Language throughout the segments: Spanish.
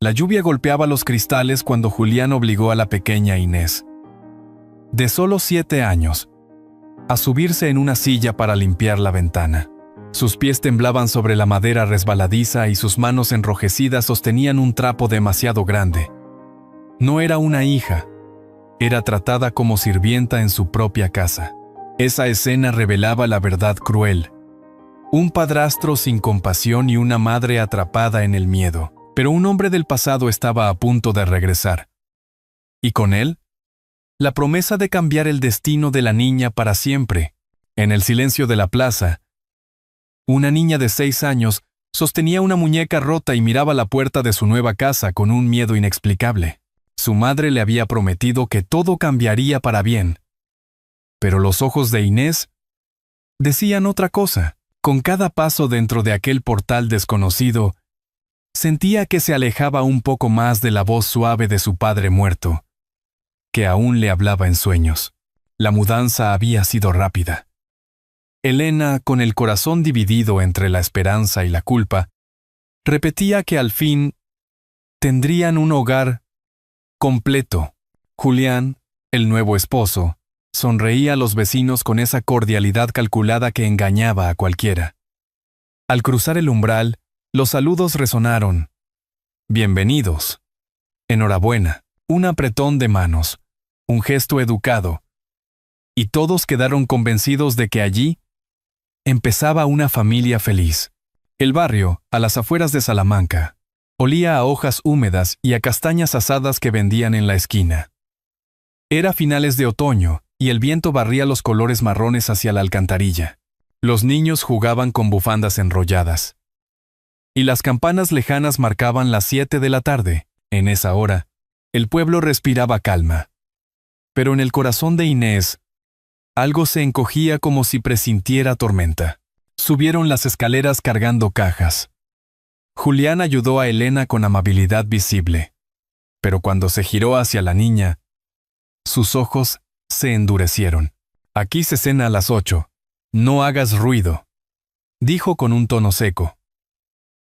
La lluvia golpeaba los cristales cuando Julián obligó a la pequeña Inés, de solo 7 años, a subirse en una silla para limpiar la ventana. Sus pies temblaban sobre la madera resbaladiza y sus manos enrojecidas sostenían un trapo demasiado grande. No era una hija, era tratada como sirvienta en su propia casa. Esa escena revelaba la verdad cruel. Un padrastro sin compasión y una madre atrapada en el miedo. Pero un hombre del pasado estaba a punto de regresar. Y con él, la promesa de cambiar el destino de la niña para siempre. En el silencio de la plaza, una niña de 6 años sostenía una muñeca rota y miraba la puerta de su nueva casa con un miedo inexplicable. Su madre le había prometido que todo cambiaría para bien. Pero los ojos de Inés decían otra cosa. Con cada paso dentro de aquel portal desconocido, sentía que se alejaba un poco más de la voz suave de su padre muerto, que aún le hablaba en sueños. La mudanza había sido rápida. Elena, con el corazón dividido entre la esperanza y la culpa, repetía que al fin tendrían un hogar completo. Julián, el nuevo esposo, sonreía a los vecinos con esa cordialidad calculada que engañaba a cualquiera. Al cruzar el umbral, los saludos resonaron. Bienvenidos. Enhorabuena. Un apretón de manos. Un gesto educado. Y todos quedaron convencidos de que allí empezaba una familia feliz. El barrio, a las afueras de Salamanca, olía a hojas húmedas y a castañas asadas que vendían en la esquina. Era finales de otoño y el viento barría los colores marrones hacia la alcantarilla. Los niños jugaban con bufandas enrolladas. Y las campanas lejanas marcaban las 7 de la tarde. En esa hora, el pueblo respiraba calma. Pero en el corazón de Inés, algo se encogía como si presintiera tormenta. Subieron las escaleras cargando cajas. Julián ayudó a Elena con amabilidad visible. Pero cuando se giró hacia la niña, sus ojos se endurecieron. Aquí se cena a las 8. No hagas ruido, dijo con un tono seco,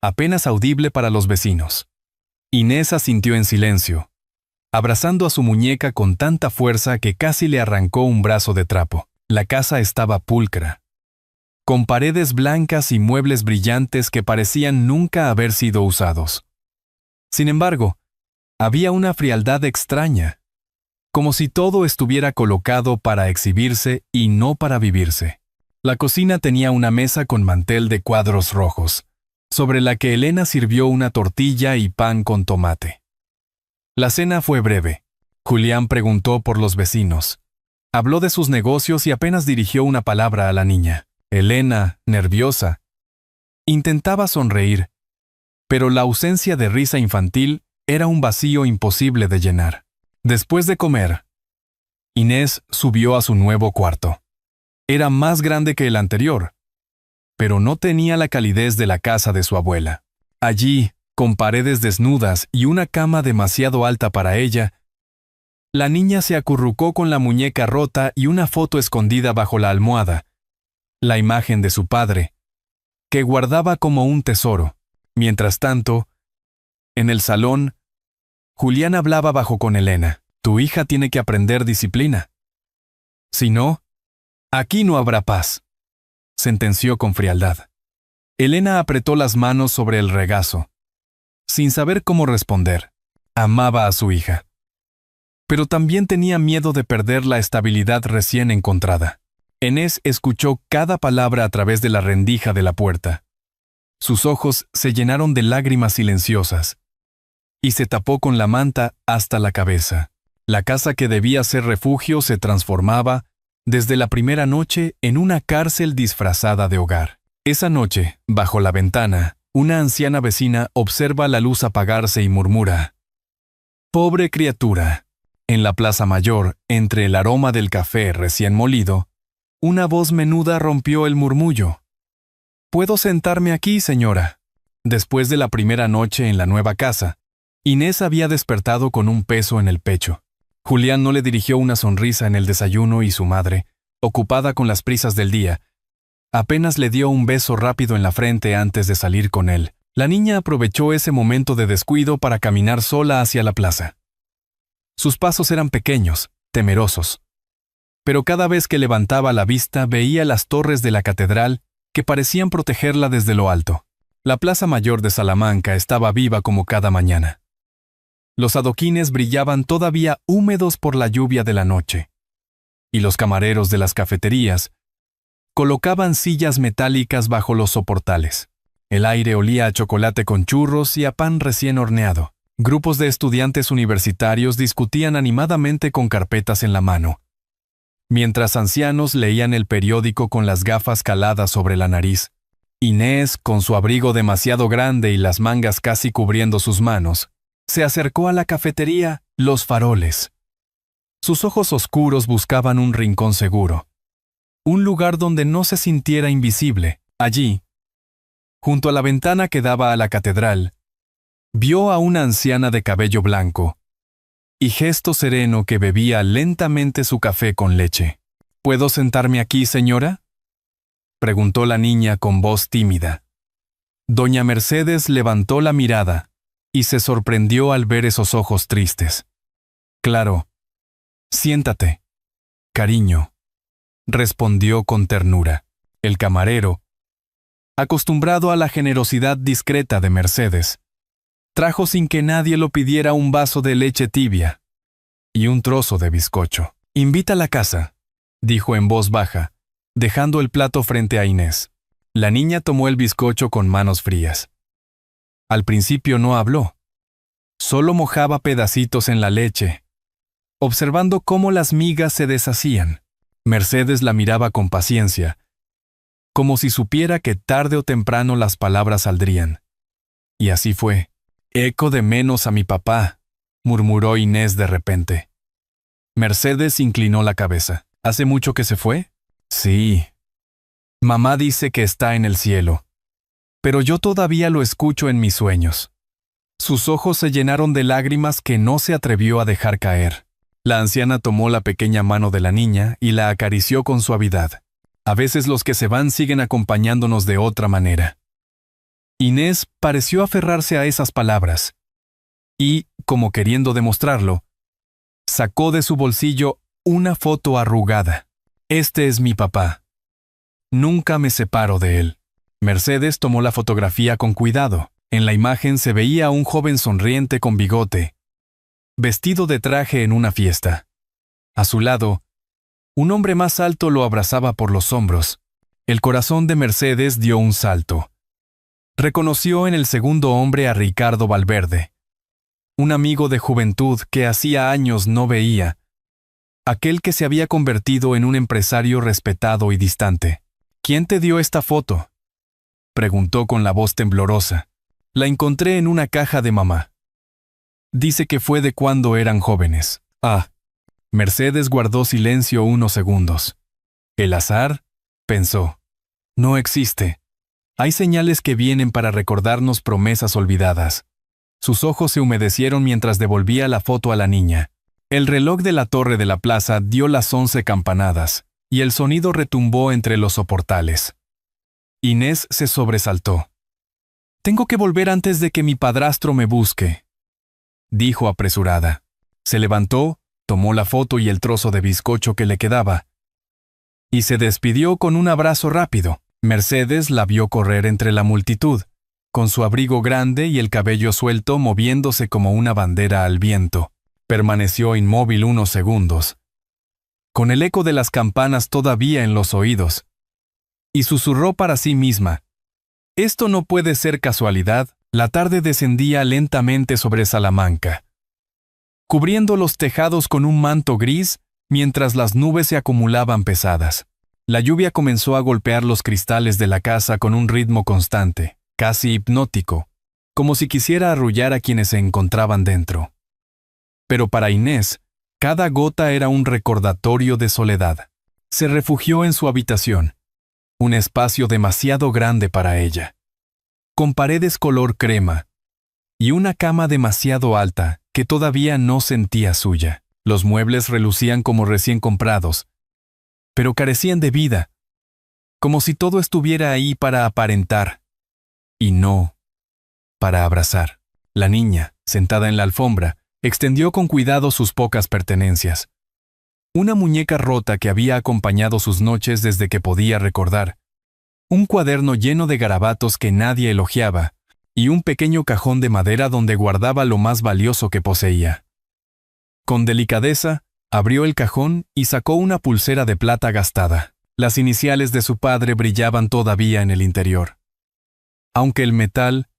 apenas audible para los vecinos. Inés asintió en silencio, abrazando a su muñeca con tanta fuerza que casi le arrancó un brazo de trapo. La casa estaba pulcra, con paredes blancas y muebles brillantes que parecían nunca haber sido usados. Sin embargo, había una frialdad extraña, como si todo estuviera colocado para exhibirse y no para vivirse. La cocina tenía una mesa con mantel de cuadros rojos, sobre la que Elena sirvió una tortilla y pan con tomate. La cena fue breve. Julián preguntó por los vecinos. Habló de sus negocios y apenas dirigió una palabra a la niña. Elena, nerviosa, intentaba sonreír, pero la ausencia de risa infantil era un vacío imposible de llenar. Después de comer, Inés subió a su nuevo cuarto. Era más grande que el anterior, pero no tenía la calidez de la casa de su abuela. Allí, con paredes desnudas y una cama demasiado alta para ella, la niña se acurrucó con la muñeca rota y una foto escondida bajo la almohada, la imagen de su padre, que guardaba como un tesoro. Mientras tanto, en el salón, Julián hablaba bajo con Elena. Tu hija tiene que aprender disciplina. Si no, aquí no habrá paz, sentenció con frialdad. Elena apretó las manos sobre el regazo, sin saber cómo responder. Amaba a su hija, pero también tenía miedo de perder la estabilidad recién encontrada. Inés escuchó cada palabra a través de la rendija de la puerta. Sus ojos se llenaron de lágrimas silenciosas, y se tapó con la manta hasta la cabeza. La casa que debía ser refugio se transformaba, desde la primera noche, en una cárcel disfrazada de hogar. Esa noche, bajo la ventana, una anciana vecina observa la luz apagarse y murmura: «Pobre criatura». En la plaza mayor, entre el aroma del café recién molido, una voz menuda rompió el murmullo. «¿Puedo sentarme aquí, señora?». Después de la primera noche en la nueva casa, Inés había despertado con un peso en el pecho. Julián no le dirigió una sonrisa en el desayuno y su madre, ocupada con las prisas del día, apenas le dio un beso rápido en la frente antes de salir con él. La niña aprovechó ese momento de descuido para caminar sola hacia la plaza. Sus pasos eran pequeños, temerosos. Pero cada vez que levantaba la vista veía las torres de la catedral que parecían protegerla desde lo alto. La Plaza Mayor de Salamanca estaba viva como cada mañana. Los adoquines brillaban todavía húmedos por la lluvia de la noche, y los camareros de las cafeterías colocaban sillas metálicas bajo los soportales. El aire olía a chocolate con churros y a pan recién horneado. Grupos de estudiantes universitarios discutían animadamente con carpetas en la mano, mientras ancianos leían el periódico con las gafas caladas sobre la nariz. Inés, con su abrigo demasiado grande y las mangas casi cubriendo sus manos, se acercó a la cafetería Los Faroles. Sus ojos oscuros buscaban un rincón seguro, un lugar donde no se sintiera invisible. Allí, junto a la ventana que daba a la catedral, vio a una anciana de cabello blanco y gesto sereno que bebía lentamente su café con leche. ¿Puedo sentarme aquí, señora?, preguntó la niña con voz tímida. Doña Mercedes levantó la mirada y se sorprendió al ver esos ojos tristes. Claro. Siéntate, cariño, respondió con ternura. El camarero, acostumbrado a la generosidad discreta de Mercedes, trajo sin que nadie lo pidiera un vaso de leche tibia y un trozo de bizcocho. «Invita a la casa», dijo en voz baja, dejando el plato frente a Inés. La niña tomó el bizcocho con manos frías. Al principio no habló. Solo mojaba pedacitos en la leche, observando cómo las migas se deshacían. Mercedes la miraba con paciencia, como si supiera que tarde o temprano las palabras saldrían. Y así fue. «Eco de menos a mi papá», murmuró Inés de repente. Mercedes inclinó la cabeza. «¿Hace mucho que se fue?» «Sí. Mamá dice que está en el cielo, pero yo todavía lo escucho en mis sueños». Sus ojos se llenaron de lágrimas que no se atrevió a dejar caer. La anciana tomó la pequeña mano de la niña y la acarició con suavidad. A veces los que se van siguen acompañándonos de otra manera. Inés pareció aferrarse a esas palabras y, como queriendo demostrarlo, sacó de su bolsillo una foto arrugada. «Este es mi papá. Nunca me separo de él». Mercedes tomó la fotografía con cuidado. En la imagen se veía a un joven sonriente con bigote, vestido de traje en una fiesta. A su lado, un hombre más alto lo abrazaba por los hombros. El corazón de Mercedes dio un salto. Reconoció en el segundo hombre a Ricardo Valverde, un amigo de juventud que hacía años no veía, aquel que se había convertido en un empresario respetado y distante. «¿Quién te dio esta foto?», preguntó con la voz temblorosa. «La encontré en una caja de mamá. Dice que fue de cuando eran jóvenes». «Ah». Mercedes guardó silencio unos segundos. «¿El azar?», pensó. «No existe. Hay señales que vienen para recordarnos promesas olvidadas». Sus ojos se humedecieron mientras devolvía la foto a la niña. El reloj de la torre de la plaza dio las 11 campanadas, y el sonido retumbó entre los soportales. Inés se sobresaltó. «Tengo que volver antes de que mi padrastro me busque», dijo apresurada. Se levantó, tomó la foto y el trozo de bizcocho que le quedaba, y se despidió con un abrazo rápido. Mercedes la vio correr entre la multitud, con su abrigo grande y el cabello suelto moviéndose como una bandera al viento. Permaneció inmóvil unos segundos, con el eco de las campanas todavía en los oídos, y susurró para sí misma: «Esto no puede ser casualidad». La tarde descendía lentamente sobre Salamanca, cubriendo los tejados con un manto gris mientras las nubes se acumulaban pesadas. La lluvia comenzó a golpear los cristales de la casa con un ritmo constante, casi hipnótico, como si quisiera arrullar a quienes se encontraban dentro. Pero para Inés, cada gota era un recordatorio de soledad. Se refugió en su habitación, un espacio demasiado grande para ella, con paredes color crema y una cama demasiado alta que todavía no sentía suya. Los muebles relucían como recién comprados, pero carecían de vida, como si todo estuviera ahí para aparentar. Y no, para abrazar. La niña, sentada en la alfombra, extendió con cuidado sus pocas pertenencias. Una muñeca rota que había acompañado sus noches desde que podía recordar, un cuaderno lleno de garabatos que nadie elogiaba, y un pequeño cajón de madera donde guardaba lo más valioso que poseía. Con delicadeza, abrió el cajón y sacó una pulsera de plata gastada. Las iniciales de su padre brillaban todavía en el interior, aunque el metal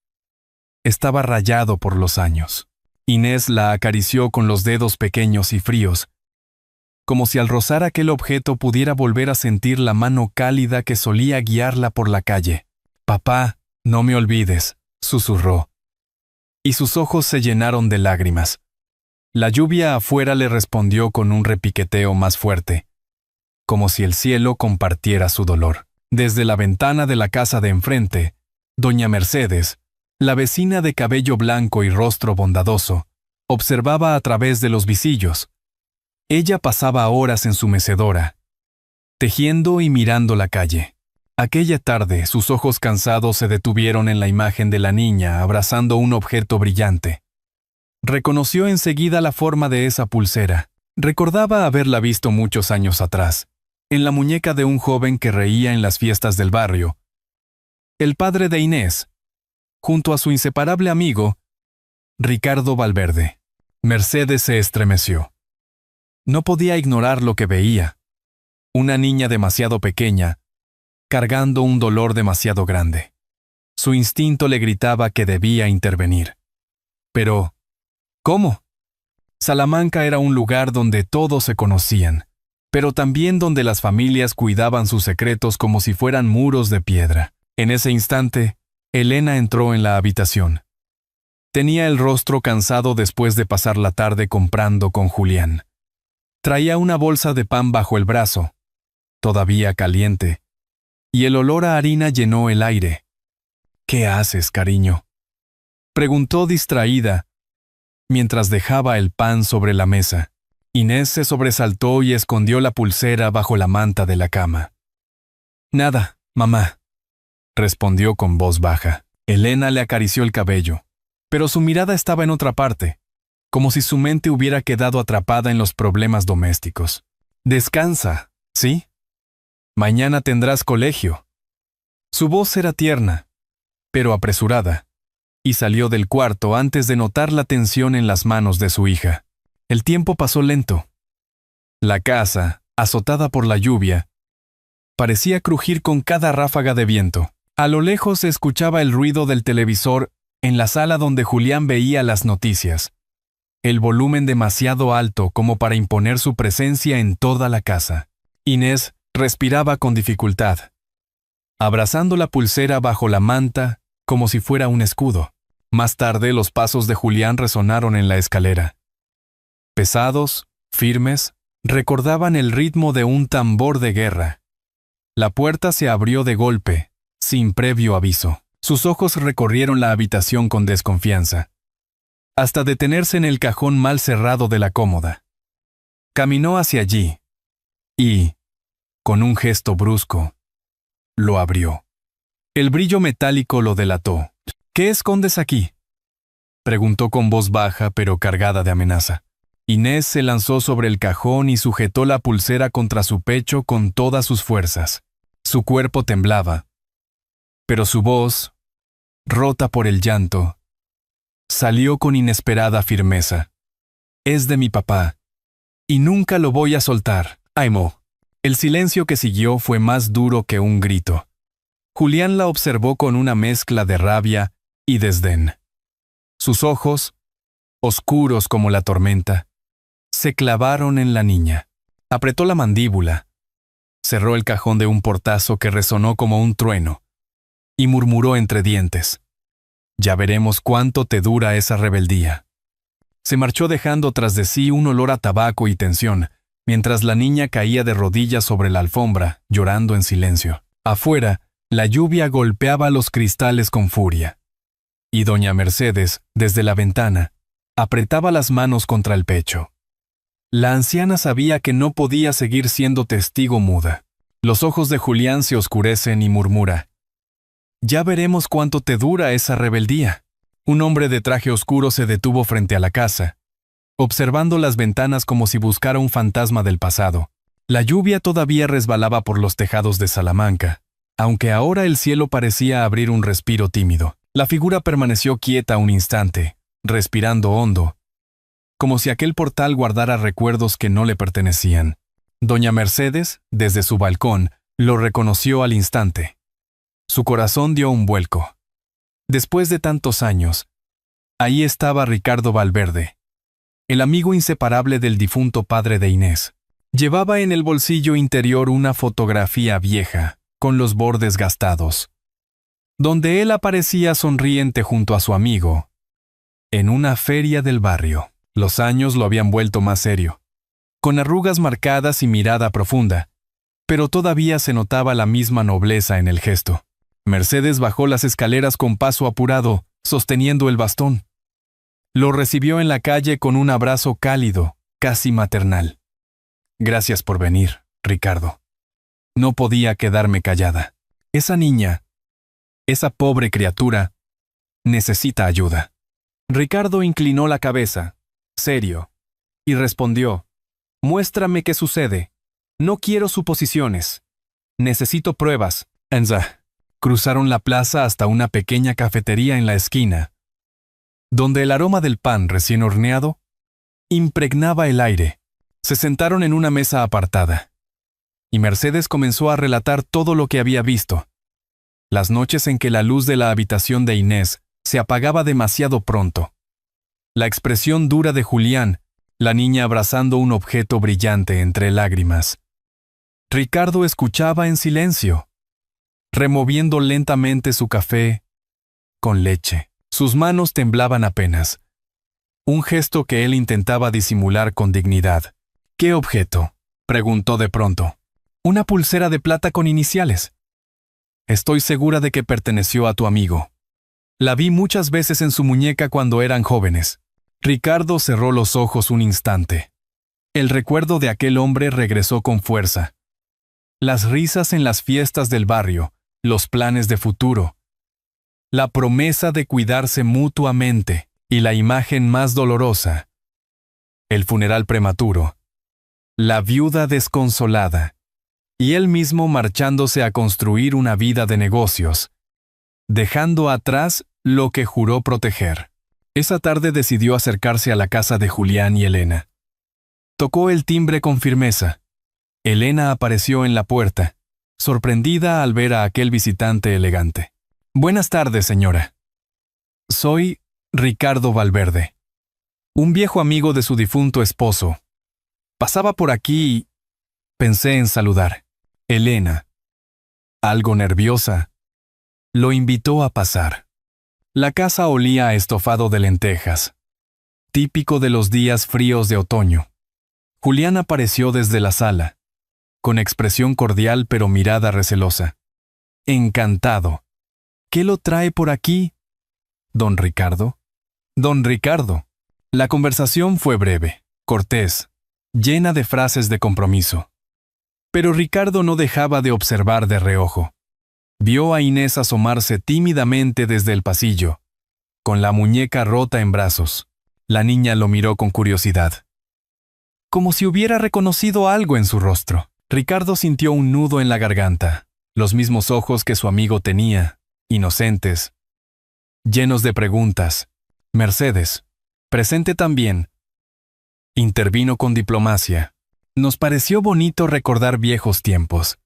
estaba rayado por los años. Inés la acarició con los dedos pequeños y fríos, como si al rozar aquel objeto pudiera volver a sentir la mano cálida que solía guiarla por la calle. «Papá, no me olvides», susurró, y sus ojos se llenaron de lágrimas. La lluvia afuera le respondió con un repiqueteo más fuerte, como si el cielo compartiera su dolor. Desde la ventana de la casa de enfrente, doña Mercedes, la vecina de cabello blanco y rostro bondadoso, observaba a través de los visillos. Ella pasaba horas en su mecedora, tejiendo y mirando la calle. Aquella tarde, sus ojos cansados se detuvieron en la imagen de la niña abrazando un objeto brillante. Reconoció enseguida la forma de esa pulsera. Recordaba haberla visto muchos años atrás, en la muñeca de un joven que reía en las fiestas del barrio. El padre de Inés, junto a su inseparable amigo, Ricardo Valverde. Mercedes se estremeció. No podía ignorar lo que veía. Una niña demasiado pequeña, cargando un dolor demasiado grande. Su instinto le gritaba que debía intervenir. Pero, ¿cómo? Salamanca era un lugar donde todos se conocían, pero también donde las familias cuidaban sus secretos como si fueran muros de piedra. En ese instante, Elena entró en la habitación. Tenía el rostro cansado después de pasar la tarde comprando con Julián. Traía una bolsa de pan bajo el brazo, todavía caliente, y el olor a harina llenó el aire. «¿Qué haces, cariño?», preguntó distraída, mientras dejaba el pan sobre la mesa. Inés se sobresaltó y escondió la pulsera bajo la manta de la cama. «Nada, mamá», respondió con voz baja. Elena le acarició el cabello, pero su mirada estaba en otra parte, como si su mente hubiera quedado atrapada en los problemas domésticos. «Descansa, ¿sí? Mañana tendrás colegio». Su voz era tierna, pero apresurada, y salió del cuarto antes de notar la tensión en las manos de su hija. El tiempo pasó lento. La casa, azotada por la lluvia, parecía crujir con cada ráfaga de viento. A lo lejos se escuchaba el ruido del televisor en la sala donde Julián veía las noticias, el volumen demasiado alto como para imponer su presencia en toda la casa. Inés respiraba con dificultad, abrazando la pulsera bajo la manta como si fuera un escudo. Más tarde los pasos de Julián resonaron en la escalera. Pesados, firmes, recordaban el ritmo de un tambor de guerra. La puerta se abrió de golpe, sin previo aviso. Sus ojos recorrieron la habitación con desconfianza, hasta detenerse en el cajón mal cerrado de la cómoda. Caminó hacia allí y, con un gesto brusco, lo abrió. El brillo metálico lo delató. «¿Qué escondes aquí?», preguntó con voz baja pero cargada de amenaza. Inés se lanzó sobre el cajón y sujetó la pulsera contra su pecho con todas sus fuerzas. Su cuerpo temblaba, pero su voz, rota por el llanto, salió con inesperada firmeza. «Es de mi papá, y nunca lo voy a soltar, Aimo». El silencio que siguió fue más duro que un grito. Julián la observó con una mezcla de rabia y desdén. Sus ojos, oscuros como la tormenta, se clavaron en la niña. Apretó la mandíbula, cerró el cajón de un portazo que resonó como un trueno, y murmuró entre dientes: «Ya veremos cuánto te dura esa rebeldía». Se marchó dejando tras de sí un olor a tabaco y tensión, mientras la niña caía de rodillas sobre la alfombra, llorando en silencio. Afuera, la lluvia golpeaba los cristales con furia, y doña Mercedes, desde la ventana, apretaba las manos contra el pecho. La anciana sabía que no podía seguir siendo testigo muda. Los ojos de Julián se oscurecen y murmura: «Ya veremos cuánto te dura esa rebeldía». Un hombre de traje oscuro se detuvo frente a la casa, observando las ventanas como si buscara un fantasma del pasado. La lluvia todavía resbalaba por los tejados de Salamanca, aunque ahora el cielo parecía abrir un respiro tímido. La figura permaneció quieta un instante, respirando hondo, como si aquel portal guardara recuerdos que no le pertenecían. Doña Mercedes, desde su balcón, lo reconoció al instante. Su corazón dio un vuelco. Después de tantos años, ahí estaba Ricardo Valverde, el amigo inseparable del difunto padre de Inés. Llevaba en el bolsillo interior una fotografía vieja, con los bordes gastados, donde él aparecía sonriente junto a su amigo, en una feria del barrio. Los años lo habían vuelto más serio, con arrugas marcadas y mirada profunda, pero todavía se notaba la misma nobleza en el gesto. Mercedes bajó las escaleras con paso apurado, sosteniendo el bastón. Lo recibió en la calle con un abrazo cálido, casi maternal. Gracias por venir, Ricardo. No podía quedarme callada. Esa niña, esa pobre criatura, necesita ayuda. Ricardo inclinó la cabeza, serio, y respondió: Muéstrame qué sucede. No quiero suposiciones. Necesito pruebas. Cruzaron la plaza hasta una pequeña cafetería en la esquina, donde el aroma del pan recién horneado impregnaba el aire. Se sentaron en una mesa apartada, y Mercedes comenzó a relatar todo lo que había visto. Las noches en que la luz de la habitación de Inés se apagaba demasiado pronto. La expresión dura de Julián, la niña abrazando un objeto brillante entre lágrimas. Ricardo escuchaba en silencio, removiendo lentamente su café con leche. Sus manos temblaban apenas, un gesto que él intentaba disimular con dignidad. ¿Qué objeto?, preguntó de pronto. Una pulsera de plata con iniciales. Estoy segura de que perteneció a tu amigo. La vi muchas veces en su muñeca cuando eran jóvenes. Ricardo cerró los ojos un instante. El recuerdo de aquel hombre regresó con fuerza. Las risas en las fiestas del barrio, los planes de futuro, la promesa de cuidarse mutuamente y la imagen más dolorosa, el funeral prematuro, la viuda desconsolada y él mismo marchándose a construir una vida de negocios, dejando atrás lo que juró proteger. Esa tarde decidió acercarse a la casa de Julián y Elena. Tocó el timbre con firmeza. Elena apareció en la puerta, sorprendida al ver a aquel visitante elegante. Buenas tardes, señora. Soy Ricardo Valverde, un viejo amigo de su difunto esposo. Pasaba por aquí y pensé en saludar. Elena, algo nerviosa, lo invitó a pasar. La casa olía a estofado de lentejas, típico de los días fríos de otoño. Julián apareció desde la sala, con expresión cordial pero mirada recelosa. Encantado. ¿Qué lo trae por aquí, don Ricardo? Don Ricardo. La conversación fue breve, cortés, llena de frases de compromiso. Pero Ricardo no dejaba de observar de reojo. Vio a Inés asomarse tímidamente desde el pasillo, con la muñeca rota en brazos. La niña lo miró con curiosidad, como si hubiera reconocido algo en su rostro. Ricardo sintió un nudo en la garganta, los mismos ojos que su amigo tenía, inocentes, llenos de preguntas. Mercedes, presente también, intervino con diplomacia. Nos pareció bonito recordar viejos tiempos.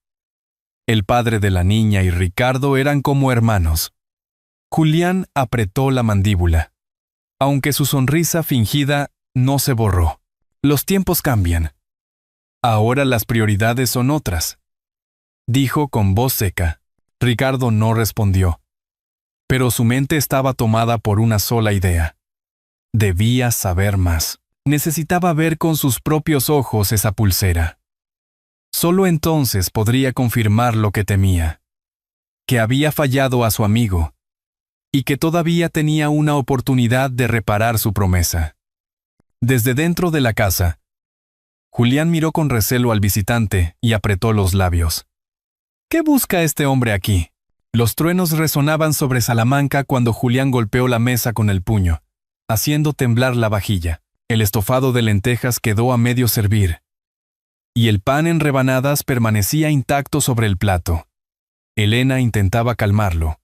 El padre de la niña y Ricardo eran como hermanos. Julián apretó la mandíbula, aunque su sonrisa fingida no se borró. Los tiempos cambian. Ahora las prioridades son otras, dijo con voz seca. Ricardo no respondió, pero su mente estaba tomada por una sola idea. Debía saber más. Necesitaba ver con sus propios ojos esa pulsera. Solo entonces podría confirmar lo que temía, que había fallado a su amigo, y que todavía tenía una oportunidad de reparar su promesa. Desde dentro de la casa, Julián miró con recelo al visitante y apretó los labios. ¿Qué busca este hombre aquí? Los truenos resonaban sobre Salamanca cuando Julián golpeó la mesa con el puño, haciendo temblar la vajilla. El estofado de lentejas quedó a medio servir, y el pan en rebanadas permanecía intacto sobre el plato. Elena intentaba calmarlo,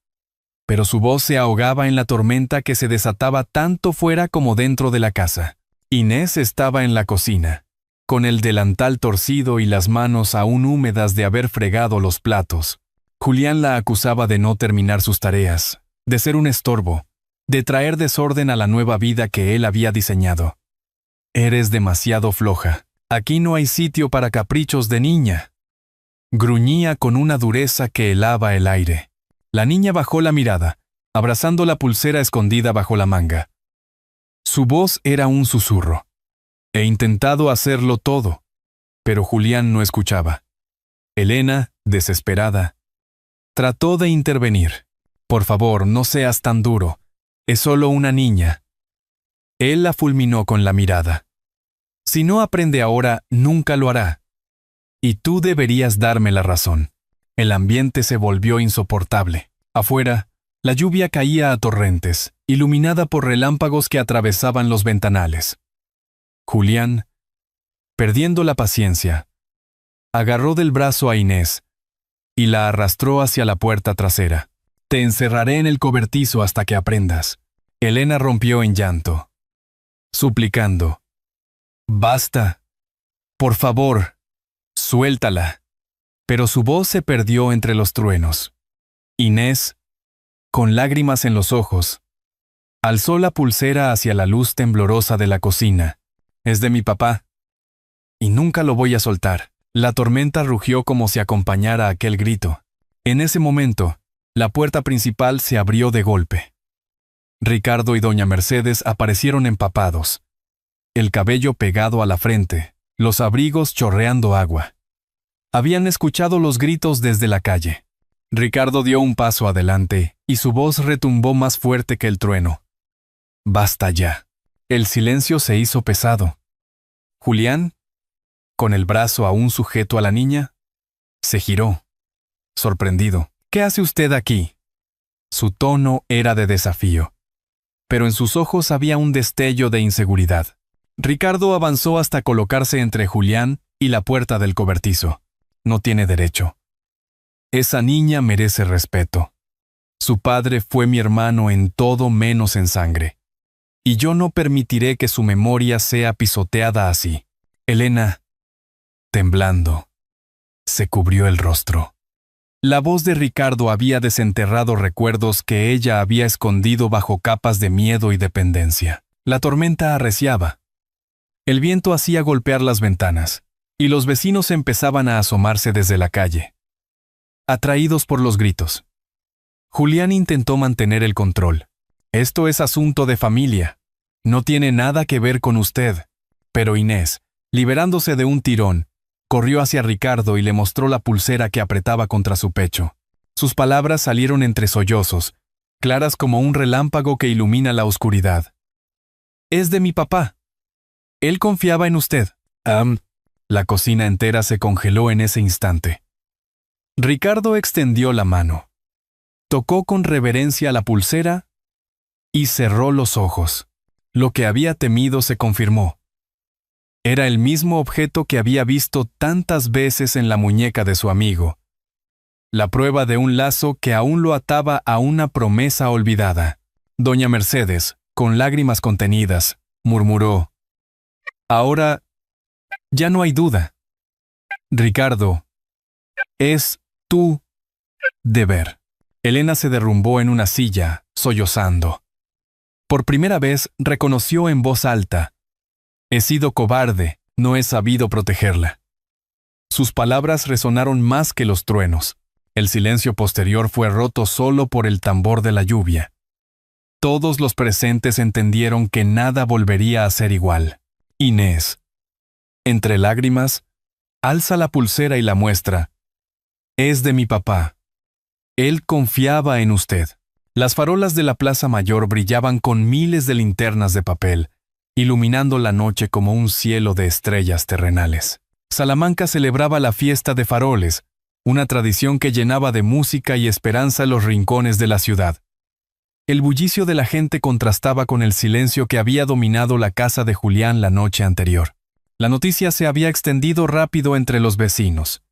pero su voz se ahogaba en la tormenta que se desataba tanto fuera como dentro de la casa. Inés estaba en la cocina, con el delantal torcido y las manos aún húmedas de haber fregado los platos. Julián la acusaba de no terminar sus tareas, de ser un estorbo, de traer desorden a la nueva vida que él había diseñado. «Eres demasiado floja. Aquí no hay sitio para caprichos de niña», gruñía con una dureza que helaba el aire. La niña bajó la mirada, abrazando la pulsera escondida bajo la manga. Su voz era un susurro. He intentado hacerlo todo, pero Julián no escuchaba. Elena, desesperada, trató de intervenir. «Por favor, no seas tan duro. Es solo una niña». Él la fulminó con la mirada. «Si no aprende ahora, nunca lo hará. Y tú deberías darme la razón». El ambiente se volvió insoportable. Afuera, la lluvia caía a torrentes, iluminada por relámpagos que atravesaban los ventanales. Julián, perdiendo la paciencia, agarró del brazo a Inés y la arrastró hacia la puerta trasera. «Te encerraré en el cobertizo hasta que aprendas». Elena rompió en llanto, suplicando: «Basta. Por favor, suéltala». Pero su voz se perdió entre los truenos. Inés, con lágrimas en los ojos, alzó la pulsera hacia la luz temblorosa de la cocina. «Es de mi papá, y nunca lo voy a soltar». La tormenta rugió como si acompañara aquel grito. En ese momento, la puerta principal se abrió de golpe. Ricardo y doña Mercedes aparecieron empapados, el cabello pegado a la frente, los abrigos chorreando agua. Habían escuchado los gritos desde la calle. Ricardo dio un paso adelante y su voz retumbó más fuerte que el trueno. «Basta ya». El silencio se hizo pesado. Julián, con el brazo aún sujeto a la niña, se giró, sorprendido. «¿Qué hace usted aquí?». Su tono era de desafío, pero en sus ojos había un destello de inseguridad. Ricardo avanzó hasta colocarse entre Julián y la puerta del cobertizo. «No tiene derecho. Esa niña merece respeto. Su padre fue mi hermano en todo menos en sangre. Y yo no permitiré que su memoria sea pisoteada así». Elena, temblando, se cubrió el rostro. La voz de Ricardo había desenterrado recuerdos que ella había escondido bajo capas de miedo y dependencia. La tormenta arreciaba. El viento hacía golpear las ventanas, y los vecinos empezaban a asomarse desde la calle, atraídos por los gritos. Julián intentó mantener el control. «Esto es asunto de familia. No tiene nada que ver con usted». Pero Inés, liberándose de un tirón, corrió hacia Ricardo y le mostró la pulsera que apretaba contra su pecho. Sus palabras salieron entre sollozos, claras como un relámpago que ilumina la oscuridad. «Es de mi papá. Él confiaba en usted». La cocina entera se congeló en ese instante. Ricardo extendió la mano, tocó con reverencia la pulsera y cerró los ojos. Lo que había temido se confirmó. Era el mismo objeto que había visto tantas veces en la muñeca de su amigo. La prueba de un lazo que aún lo ataba a una promesa olvidada. Doña Mercedes, con lágrimas contenidas, murmuró: «Ahora ya no hay duda. Ricardo, es tu deber». Elena se derrumbó en una silla, sollozando. Por primera vez reconoció en voz alta: «He sido cobarde, no he sabido protegerla». Sus palabras resonaron más que los truenos. El silencio posterior fue roto solo por el tambor de la lluvia. Todos los presentes entendieron que nada volvería a ser igual. Inés, entre lágrimas, alza la pulsera y la muestra. «Es de mi papá. Él confiaba en usted». Las farolas de la Plaza Mayor brillaban con miles de linternas de papel, iluminando la noche como un cielo de estrellas terrenales. Salamanca celebraba la fiesta de faroles, una tradición que llenaba de música y esperanza los rincones de la ciudad. El bullicio de la gente contrastaba con el silencio que había dominado la casa de Julián la noche anterior. La noticia se había extendido rápido entre los vecinos.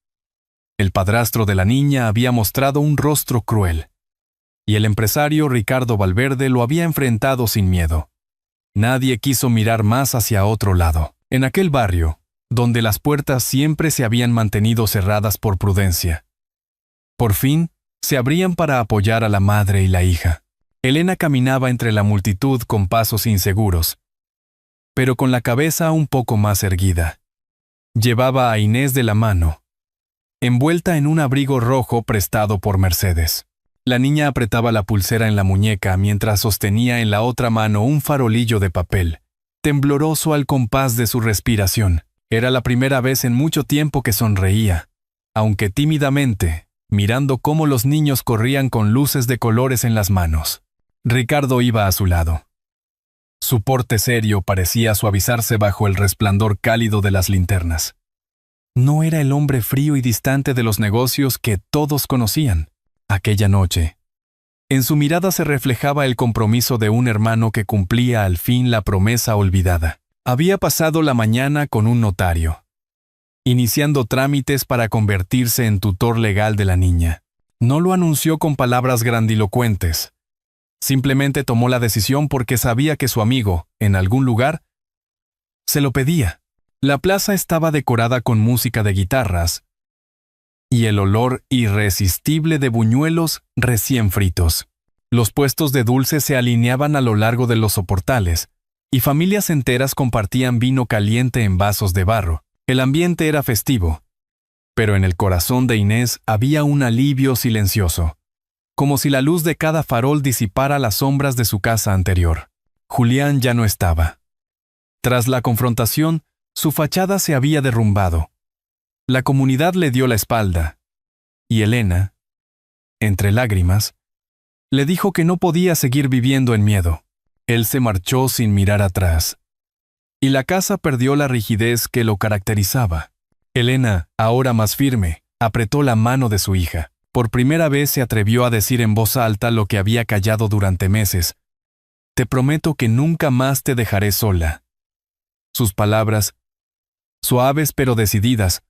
El padrastro de la niña había mostrado un rostro cruel, y el empresario Ricardo Valverde lo había enfrentado sin miedo. Nadie quiso mirar más hacia otro lado. En aquel barrio, donde las puertas siempre se habían mantenido cerradas por prudencia, por fin se abrían para apoyar a la madre y la hija. Elena caminaba entre la multitud con pasos inseguros, pero con la cabeza un poco más erguida. Llevaba a Inés de la mano, envuelta en un abrigo rojo prestado por Mercedes. La niña apretaba la pulsera en la muñeca mientras sostenía en la otra mano un farolillo de papel, tembloroso al compás de su respiración. Era la primera vez en mucho tiempo que sonreía, aunque tímidamente, mirando cómo los niños corrían con luces de colores en las manos. Ricardo iba a su lado. Su porte serio parecía suavizarse bajo el resplandor cálido de las linternas. No era el hombre frío y distante de los negocios que todos conocían. Aquella noche, en su mirada se reflejaba el compromiso de un hermano que cumplía al fin la promesa olvidada. Había pasado la mañana con un notario, iniciando trámites para convertirse en tutor legal de la niña. No lo anunció con palabras grandilocuentes. Simplemente tomó la decisión porque sabía que su amigo, en algún lugar, se lo pedía. La plaza estaba decorada con música de guitarras y el olor irresistible de buñuelos recién fritos. Los puestos de dulces se alineaban a lo largo de los soportales, y familias enteras compartían vino caliente en vasos de barro. El ambiente era festivo, pero en el corazón de Inés había un alivio silencioso, como si la luz de cada farol disipara las sombras de su casa anterior. Julián ya no estaba. Tras la confrontación, su fachada se había derrumbado. La comunidad le dio la espalda, y Elena, entre lágrimas, le dijo que no podía seguir viviendo en miedo. Él se marchó sin mirar atrás, y la casa perdió la rigidez que lo caracterizaba. Elena, ahora más firme, apretó la mano de su hija. Por primera vez se atrevió a decir en voz alta lo que había callado durante meses. «Te prometo que nunca más te dejaré sola». Sus palabras, suaves pero decididas,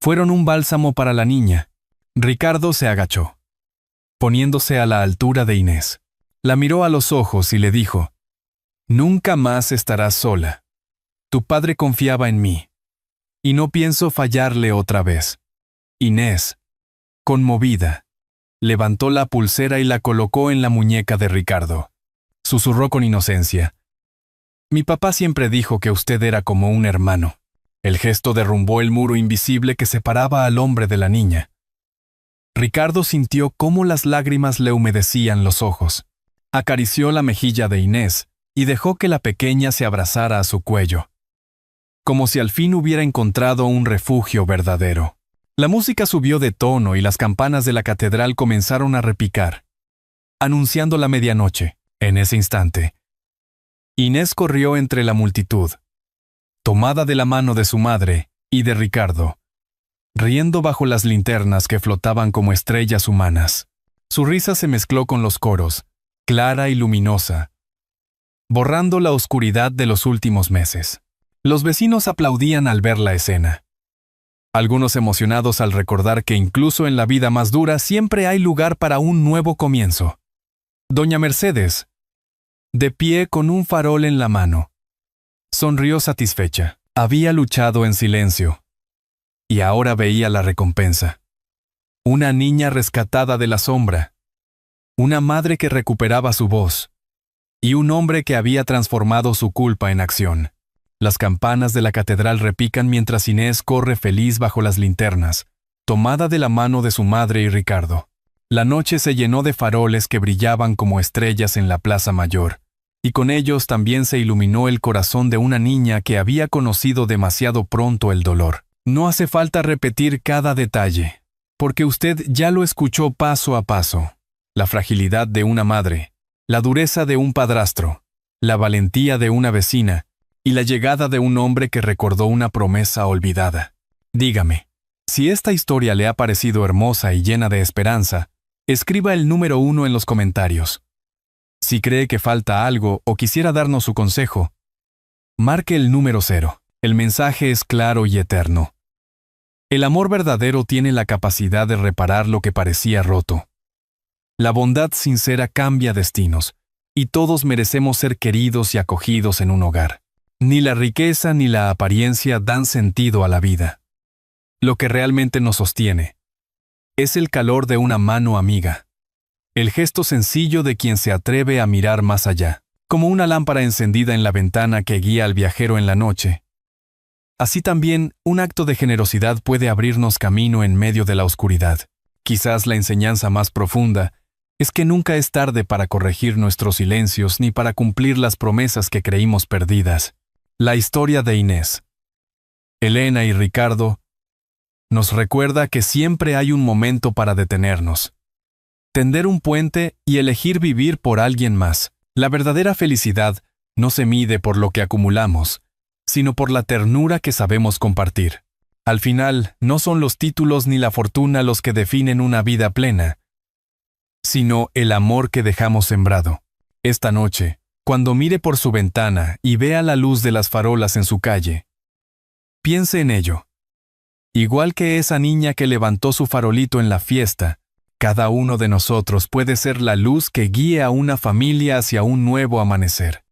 fueron un bálsamo para la niña. Ricardo se agachó, poniéndose a la altura de Inés. La miró a los ojos y le dijo: «Nunca más estarás sola. Tu padre confiaba en mí, y no pienso fallarle otra vez». Inés, conmovida, levantó la pulsera y la colocó en la muñeca de Ricardo. Susurró con inocencia: «Mi papá siempre dijo que usted era como un hermano». El gesto derrumbó el muro invisible que separaba al hombre de la niña. Ricardo sintió cómo las lágrimas le humedecían los ojos. Acarició la mejilla de Inés y dejó que la pequeña se abrazara a su cuello, como si al fin hubiera encontrado un refugio verdadero. La música subió de tono y las campanas de la catedral comenzaron a repicar, anunciando la medianoche. En ese instante, Inés corrió entre la multitud, tomada de la mano de su madre y de Ricardo, riendo bajo las linternas que flotaban como estrellas humanas. Su risa se mezcló con los coros, clara y luminosa, borrando la oscuridad de los últimos meses. Los vecinos aplaudían al ver la escena, algunos emocionados al recordar que incluso en la vida más dura siempre hay lugar para un nuevo comienzo. Doña Mercedes, de pie con un farol en la mano, sonrió satisfecha. Había luchado en silencio, y ahora veía la recompensa. Una niña rescatada de la sombra, una madre que recuperaba su voz, y un hombre que había transformado su culpa en acción. Las campanas de la catedral repican mientras Inés corre feliz bajo las linternas, tomada de la mano de su madre y Ricardo. La noche se llenó de faroles que brillaban como estrellas en la plaza mayor, y con ellos también se iluminó el corazón de una niña que había conocido demasiado pronto el dolor. No hace falta repetir cada detalle, porque usted ya lo escuchó paso a paso. La fragilidad de una madre, la dureza de un padrastro, la valentía de una vecina y la llegada de un hombre que recordó una promesa olvidada. Dígame, Si esta historia le ha parecido hermosa y llena de esperanza, escriba el número 1 en los comentarios. Si cree que falta algo o quisiera darnos su consejo, marque el número 0. El mensaje es claro y eterno. El amor verdadero tiene la capacidad de reparar lo que parecía roto. La bondad sincera cambia destinos, y todos merecemos ser queridos y acogidos en un hogar. Ni la riqueza ni la apariencia dan sentido a la vida. Lo que realmente nos sostiene es el calor de una mano amiga, el gesto sencillo de quien se atreve a mirar más allá, como una lámpara encendida en la ventana que guía al viajero en la noche. Así también, un acto de generosidad puede abrirnos camino en medio de la oscuridad. Quizás la enseñanza más profunda es que nunca es tarde para corregir nuestros silencios ni para cumplir las promesas que creímos perdidas. La historia de Inés, Elena y Ricardo nos recuerda que siempre hay un momento para detenernos, tender un puente y elegir vivir por alguien más. La verdadera felicidad no se mide por lo que acumulamos, sino por la ternura que sabemos compartir. Al final, no son los títulos ni la fortuna los que definen una vida plena, sino el amor que dejamos sembrado. Esta noche, cuando mire por su ventana y vea la luz de las farolas en su calle, piense en ello. Igual que esa niña que levantó su farolito en la fiesta, cada uno de nosotros puede ser la luz que guíe a una familia hacia un nuevo amanecer.